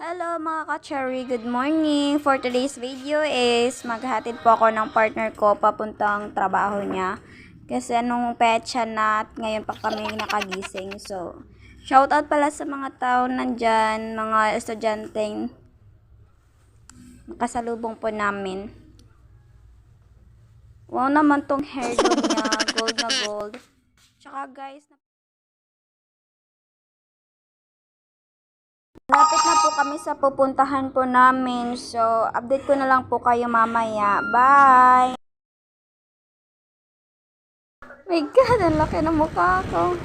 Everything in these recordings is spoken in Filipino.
Hello mga ka-cherry, good morning. For today's video is maghatid po ako ng partner ko papuntang trabaho niya. Kasi anong petsa na at ngayon pa kami nakagising. So, shoutout pala sa mga tao nandyan, mga estudyanteng kasalubong po namin. Wow naman tong hairdo niya, gold na gold. Tsaka guys, malapit na po kami sa pupuntahan po namin. So, update ko na lang po kayo mamaya. Bye! My God, ang laki ng mukha ko.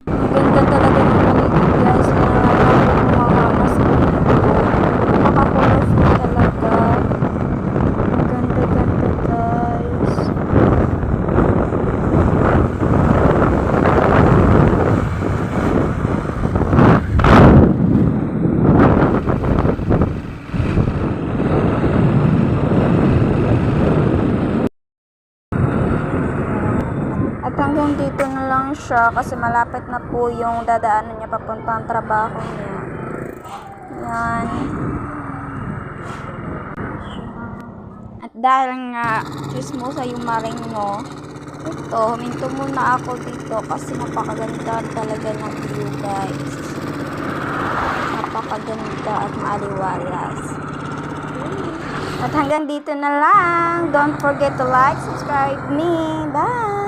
Ang ganda talaga ng paligid guys. Nakakamas ko. Nakakulofin talaga. Ang ganda-ganda guys. At hanggang dito na lang siya kasi malapit na po yung dadaanan niya papuntang trabaho niya. Yan. At dahil nga chismosa yung maringno, ito, huminto muna ako dito kasi napakaganda talaga ng view guys. Napakaganda at maaliwalas. At hanggang dito na lang. Don't forget to like, subscribe me. Bye!